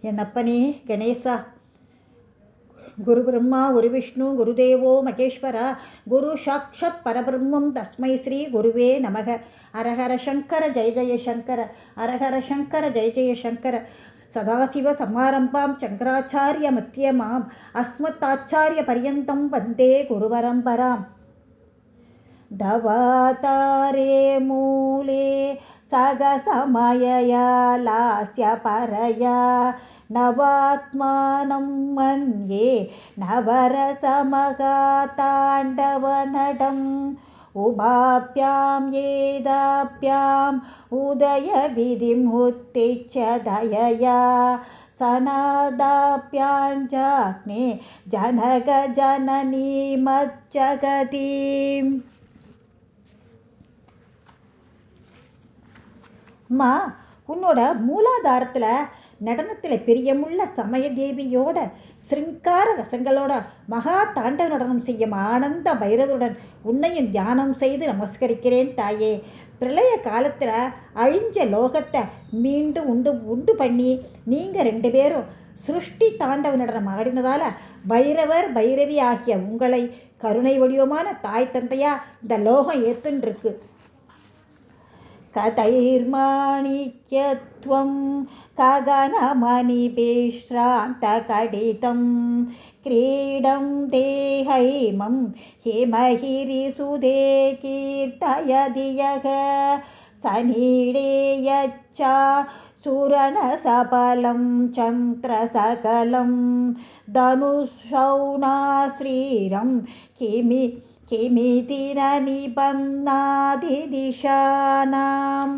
என் அப்பனே கணேசா, குரு பிரம்மா குரு விஷ்ணு குருதேவோ மகேஸ்வரா, குரு சாக்ஷாத் பரபிரம்மம் தஸ்மை ஸ்ரீ குருவே நமக. அரஹர சங்கர ஜெய ஜெய சங்கர, அரஹர சங்கர ஜெய ஜெய சங்கர. சதாசிவ சமாரம்பாம் சங்கராச்சாரிய மத்தியமாம் அஸ்மத்தாச்சாரிய பரியந்தம் வந்தே குரு பரம்பராம். தவாதாரே மூலே சகசமயயா லாஸ்ய பரயா நவாத்மானம் மன்யே நவரசமகாதாண்டவநடம் உபாப்யாம் ஏதாப்யாம் உதய விதிம் உத்திச்ச தயயா சனதாப்யாஞ்சாக்னே ஜனக ஜனனி மஜ்ஜகதீம். அம்மா, உன்னோட மூலாதாரத்துல நடனத்துல பிரியமுள்ள சமய தேவியோட சிருங்கார ரசங்களோட மகா தாண்டவ நடனம் செய்யும் ஆனந்த பைரவருடன் உன்னையும் தியானம் செய்து நமஸ்கரிக்கிறேன் தாயே. பிரளய காலத்துல அழிஞ்ச லோகத்தை மீண்டும் உண்டு பண்ணி நீங்க 2 பேரும் சிருஷ்டி தாண்டவ நடனம் ஆடினதால பைரவர் பைரவி ஆகிய உங்களை கருணை வடிவமான தாய் தந்தையா இந்த லோகம் ஏத்துன்றிருக்கு. கதைர்மாணிக்யத்வம் ககனமணிபிஸ்ராந்தகடிதம் கிரீடம் தேஹைமம் ஹிமஹிரிசுதே கீர்த்தயதியக சனிடேயச்சா சுரணசபலம் சந்திரசகலம் தனுஷௌனாஸ்ரீரம் கிமிதிர நிபன்னாதி திஷானாம்.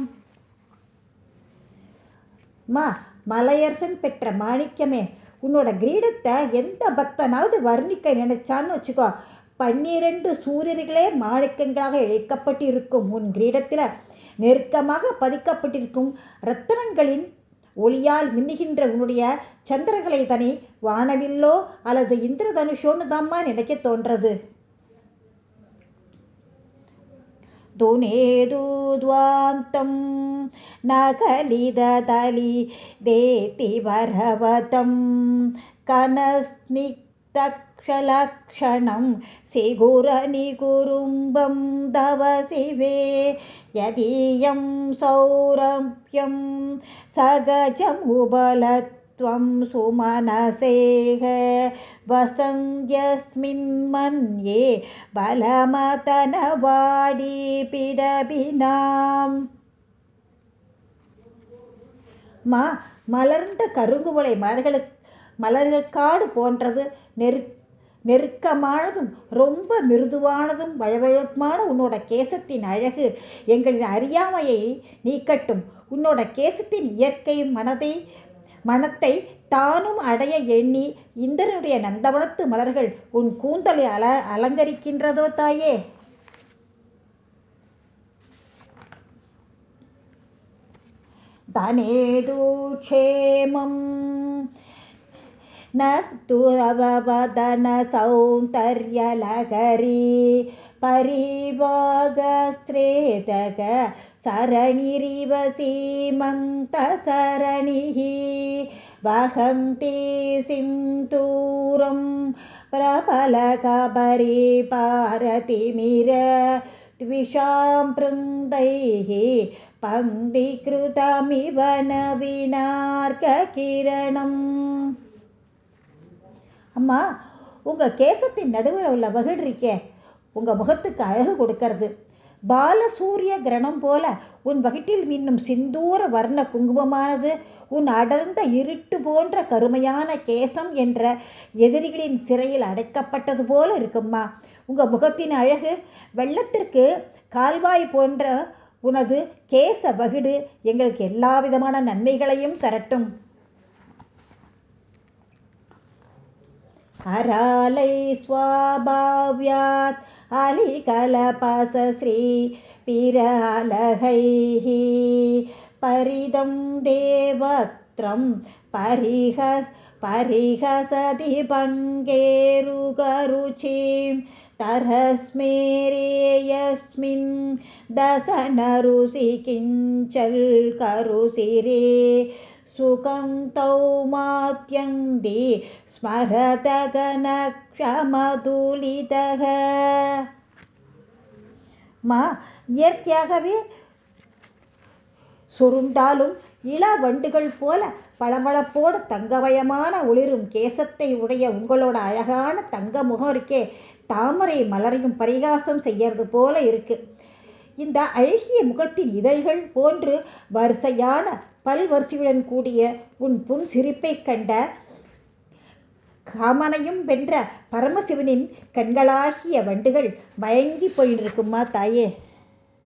மலையரசன் பெற்ற மாணிக்கமே, உன்னோட கிரீடத்தை எந்த பக்தனாவது வர்ணிக்க நினைச்சான்னு வச்சுக்கோ, 12 சூரியர்களே மாணிக்கங்களாக இழைக்கப்பட்டு இருக்கும் உன் கிரீடத்துல நெருக்கமாக பதிக்கப்பட்டிருக்கும் ரத்தனங்களின் ஒளியால் மின்னுகின்ற உன்னுடைய சந்திரகளை தனி வானவில்லோ அல்லது இந்திரதனுஷோன்னு தாம்மா நினைக்க தோன்றது. துனேதுத்வாந்தம் நகலிததலி தேதி வரவதம் கனஸ்னிக்தக்ஷலக்ஷணம் சிகுரநிகுரும்பம் தவ சிவே யதீயம் சௌரப்யம் சகஜம் உபலத்வம் சுமனசேக வசந்த்யஸ்மின் மன்யே பலமதனவாடி பிடபினாம். மலர்ந்த கருங்குவளை மலர்களுக்காடு போன்றது நெருக்கமானதும் ரொம்ப மிருதுவானதும் வழவழப்பான உன்னோட கேசத்தின் அழகு எங்களின் அறியாமையை நீக்கட்டும். உன்னோட கேசத்தின் இயற்கை மனத்தை தானும் அடைய எண்ணி இந்திரனுடைய நந்தவனத்து மலர்கள் உன் கூந்தலை அலங்கரிக்கின்றதோ தாயே. தனேது க்ஷேமம் நஸ்து அவவதன சௌந்தர்யலகரி பரிவாகஸ்ரேதக சரணிரிவ சீமந்த சரணிஹி வஹந்தி சிந்தூரம் பிரபலகபரி பாரதிமிர த்விஷாம் பிருந்தைஹி பந்திக்ருதமிவ நவினார்க கிரணம். அம்மா, உங்க கேசத்தின் நடுவில் உள்ள வகுடு இருக்கே, உங்க முகத்துக்கு அழகு கொடுக்கிறது. பாலசூரிய கிரணம் போல உன் வகிட்டில் மின்னும் சிந்தூர வர்ண குங்குமமானது உன் அடர்ந்த இருட்டு போன்ற கருமையான கேசம் என்ற எதிரிகளின் சிறையில் அடைக்கப்பட்டது போல இருக்கும்மா. உங்க முகத்தின் அழகு வெள்ளத்திற்கு கால்வாய் போன்ற உனது கேச வகிடு எங்களுக்கு எல்லா விதமான நன்மைகளையும் தரட்டும். அராலை ஸ்வாபாவ்யாத் அலிகலபசஸ்ரீ பிரலகைஹி பரிதம் தேவத்ரம் பரிஹசதி பங்கேருகருச்சிம் தரஸ்மேரேயஸ்மின் தசனருசி கிஞ்சல் கருசிரே சுகம் தௌமாத்யந்தி ஸ்மரதகனக்ஷமதுலிதக. இயற்கையாகவே சுருண்டாலும் இளவண்டுகள் போல பளபளப்போடு தங்கமயமான ஒளிரும் கேசத்தை உடைய உங்களோட அழகான தங்க முகம் இருக்கே, தாமரை மலரையும் பரிகாசம் செய்யறது போல இருக்கு. இந்த அழகிய முகத்தின் இதழ்கள் போன்று வரிசையான பல்வரிசையுடன் கூடிய உன் புன் சிரிப்பை கண்ட காமனையும் வென்ற பரமசிவனின் கண்களாகிய வண்டுகள் மயங்கி போயின்னு இருக்குமா தாயே.